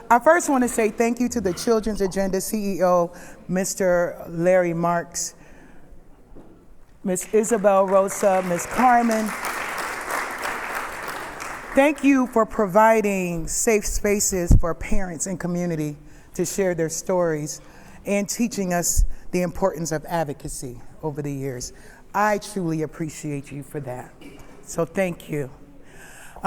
I first want to say thank you to the Children's Agenda CEO, Mr. Larry Marks, Ms. Isabel Rosa, Ms. Carmen. Thank you for providing safe spaces for parents and community to share their stories and teaching us the importance of advocacy over the years. I truly appreciate you for that. So thank you.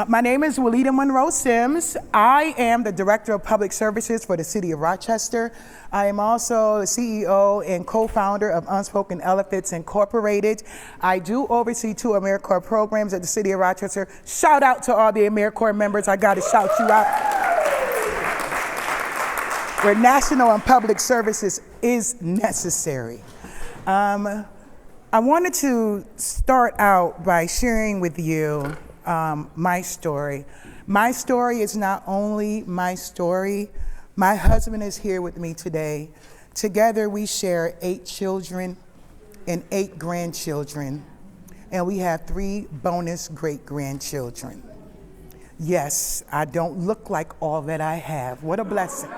My name is Walida Monroe-Sims. I am the Director of Public Services for the City of Rochester. I am also the CEO and co-founder of Unspoken Elephants Incorporated. I do oversee 2 AmeriCorps programs at the City of Rochester. Shout out to all the AmeriCorps members. I gotta shout you out. Where national and public services is necessary. I wanted to start out by sharing with you my story. My story is not only my story. My husband is here with me today. Together we share 8 children and 8 grandchildren, and we have 3 bonus great-grandchildren. Yes, I don't look like all that I have. What a blessing.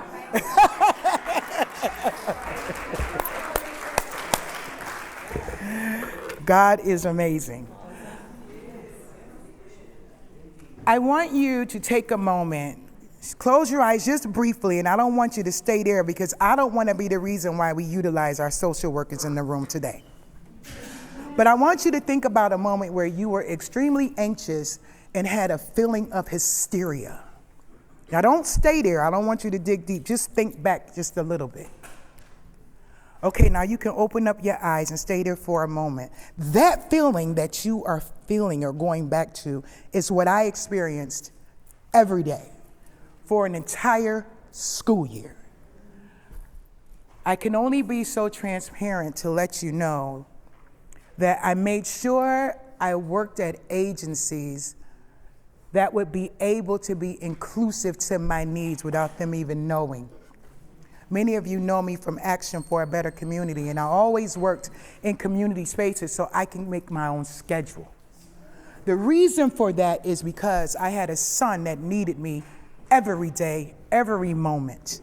God is amazing. I want you to take a moment, close your eyes just briefly, and I don't want you to stay there because I don't want to be the reason why we utilize our social workers in the room today. But I want you to think about a moment where you were extremely anxious and had a feeling of hysteria. Now don't stay there. I don't want you to dig deep. Just think back just a little bit. Okay, now you can open up your eyes and stay there for a moment. That feeling that you are feeling or going back to is what I experienced every day for an entire school year. I can only be so transparent to let you know that I made sure I worked at agencies that would be able to be inclusive to my needs without them even knowing. Many of you know me from Action for a Better Community, and I always worked in community spaces so I can make my own schedule. The reason for that is because I had a son that needed me every day, every moment.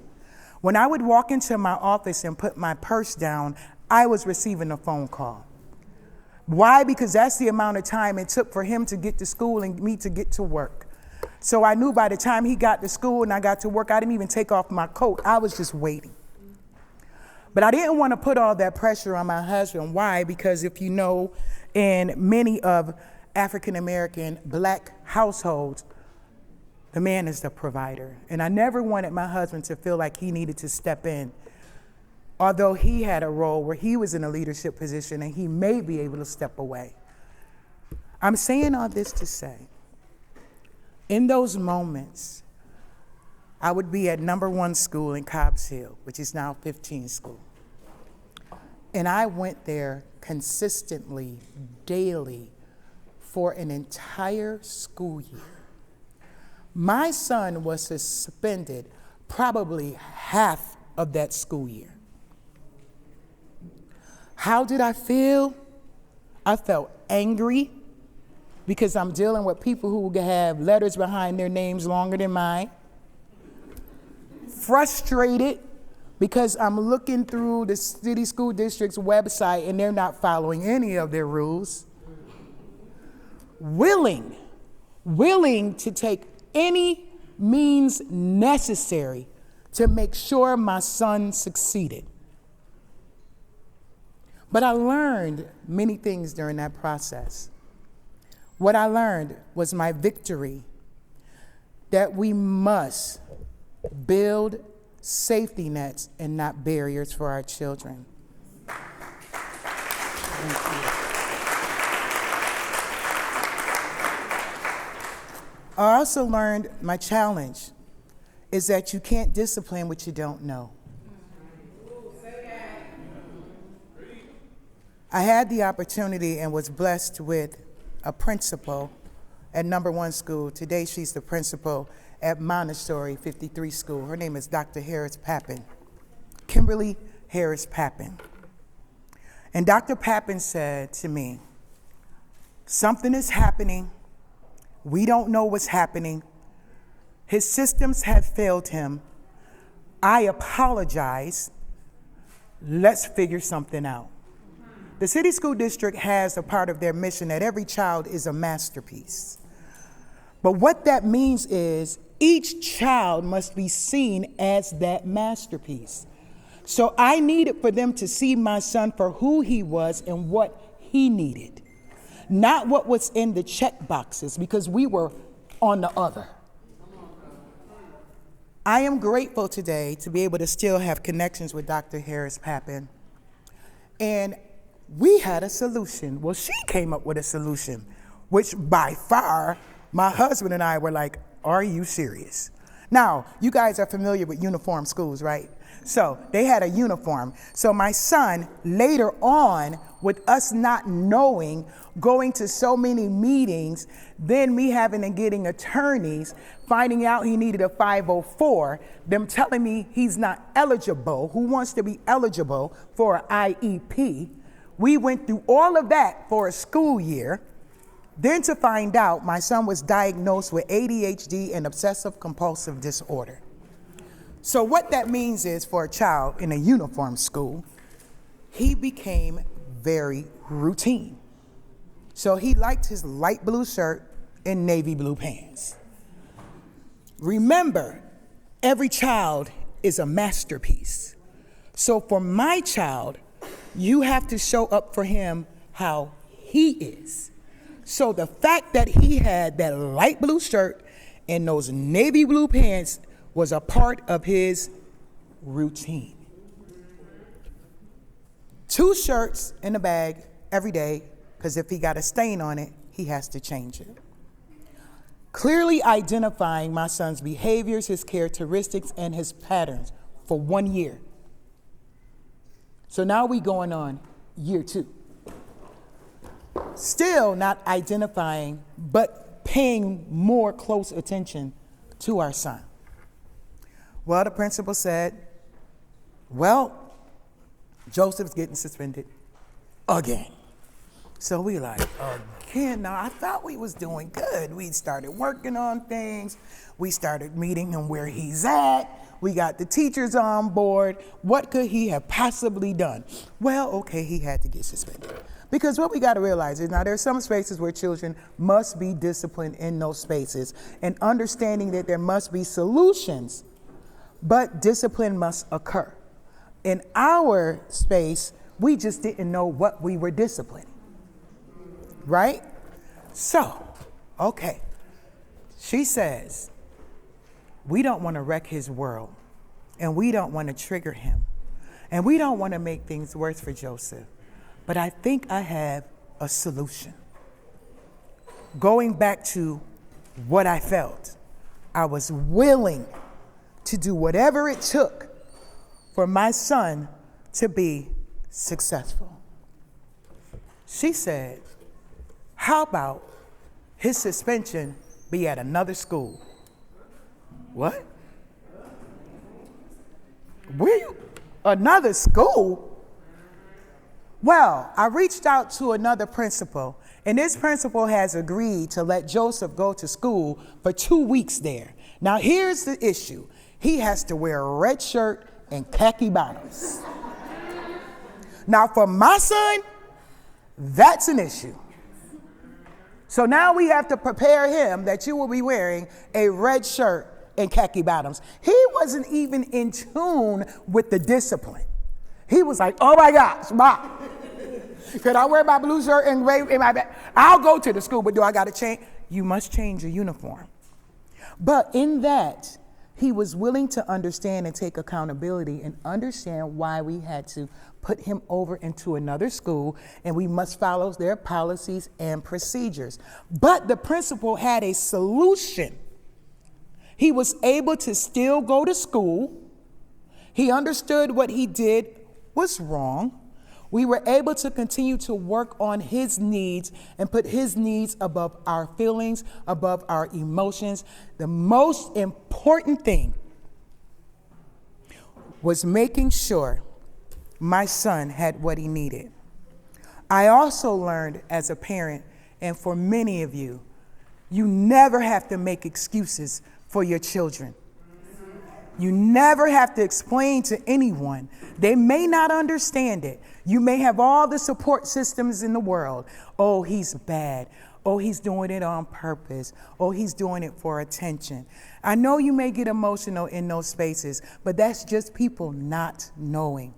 When I would walk into my office and put my purse down, I was receiving a phone call. Why? Because that's the amount of time it took for him to get to school and me to get to work. So I knew by the time he got to school and I got to work, I didn't even take off my coat. I was just waiting. But I didn't want to put all that pressure on my husband. Why? Because if you know, in many of African-American Black households, the man is the provider. And I never wanted my husband to feel like he needed to step in, although he had a role where he was in a leadership position and he may be able to step away. I'm saying all this to say, in those moments, I would be at number 1 school in Cobbs Hill, which is now 15 school. And I went there consistently, daily, for an entire school year. My son was suspended probably half of that school year. How did I feel? I felt angry because I'm dealing with people who have letters behind their names longer than mine. Frustrated because I'm looking through the city school district's website and they're not following any of their rules. Willing to take any means necessary to make sure my son succeeded. But I learned many things during that process. What I learned was my victory, that we must build safety nets and not barriers for our children. Thank you. I also learned my challenge is that you can't discipline what you don't know. I had the opportunity and was blessed with a principal at number 1 school. Today she's the principal at Montessori 53 School. Her name is Dr. Harris Pappin, Kimberly Harris Pappin. And Dr. Pappin said to me, something is happening. We don't know what's happening. His systems have failed him. I apologize. Let's figure something out. The city school district has a part of their mission that every child is a masterpiece. But what that means is each child must be seen as that masterpiece. So I needed for them to see my son for who he was and what he needed, not what was in the check boxes, because we were on the other. I am grateful today to be able to still have connections with Dr. Harris Pappin. And we had a solution. Well, she came up with a solution, which by far, my husband and I were like, are you serious? Now, you guys are familiar with uniform schools, right? So they had a uniform. So my son, later on, with us not knowing, going to so many meetings, then me having and getting attorneys, finding out he needed a 504, them telling me he's not eligible, who wants to be eligible for an IEP. We went through all of that for a school year. Then to find out my son was diagnosed with ADHD and obsessive compulsive disorder. So what that means is for a child in a uniform school, he became very routine. So he liked his light blue shirt and navy blue pants. Remember, every child is a masterpiece. So for my child, you have to show up for him how he is. So the fact that he had that light blue shirt and those navy blue pants was a part of his routine. 2 shirts in a bag every day, because if he got a stain on it, he has to change it. Clearly identifying my son's behaviors, his characteristics, and his patterns for 1 year. So now we going on year 2. Still not identifying, but paying more close attention to our son. Well, the principal said, well, Joseph's getting suspended again. So we like, again? Now, I thought we was doing good. We started working on things. We started meeting him where he's at. We got the teachers on board. What could he have possibly done? Well, okay, he had to get suspended. Because what we got to realize is now there are some spaces where children must be disciplined in those spaces, and understanding that there must be solutions, but discipline must occur. In our space, we just didn't know what we were disciplining, right? So, okay, she says, we don't want to wreck his world, and we don't want to trigger him, and we don't want to make things worse for Joseph. But I think I have a solution. Going back to what I felt, I was willing to do whatever it took for my son to be successful. She said, how about his suspension be at another school? What? Where you? Another school? Well, I reached out to another principal, and this principal has agreed to let Joseph go to school for 2 weeks there. Now, here's the issue. He has to wear a red shirt and khaki bottoms. Now, for my son, that's an issue. So now we have to prepare him that you will be wearing a red shirt and khaki bottoms. He wasn't even in tune with the discipline. He was like, oh my gosh, Mom, could I wear my blue shirt and gray in my bag? I'll go to the school, but do I got to change? You must change your uniform. But in that, he was willing to understand and take accountability and understand why we had to put him over into another school, and we must follow their policies and procedures. But the principal had a solution. He was able to still go to school. He understood what he did was wrong. We were able to continue to work on his needs and put his needs above our feelings, above our emotions. The most important thing was making sure my son had what he needed. I also learned as a parent, and for many of you, you never have to make excuses for your children. You never have to explain to anyone. They may not understand it. You may have all the support systems in the world. Oh, he's bad. Oh, he's doing it on purpose. Oh, he's doing it for attention. I know you may get emotional in those spaces, but that's just people not knowing.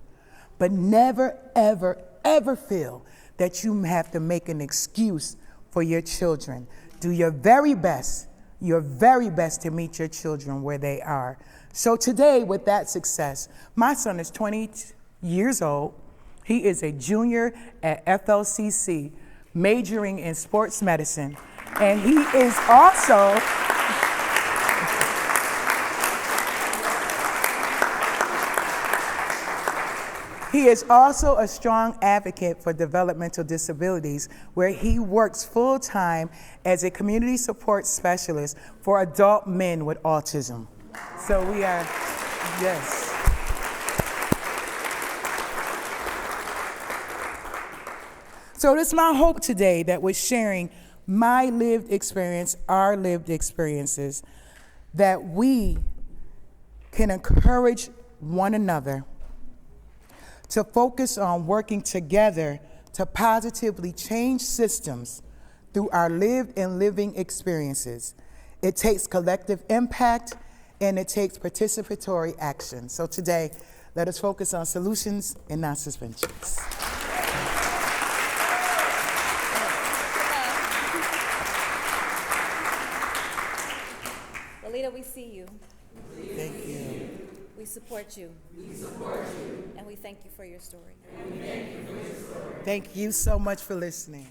But never, ever, ever feel that you have to make an excuse for your children. Do your very best to meet your children where they are. So today, with that success, my son is 20 years old. He is a junior at FLCC, majoring in sports medicine. And he is also a strong advocate for developmental disabilities, where he works full-time as a community support specialist for adult men with autism. So we are, yes. So it's my hope today that with sharing my lived experience, our lived experiences, that we can encourage one another to focus on working together to positively change systems through our lived and living experiences. It takes collective impact, and it takes participatory action. So today, let us focus on solutions and not suspensions. Walida, we see you. Thank you. We support you. And we thank you for your story. Thank you so much for listening.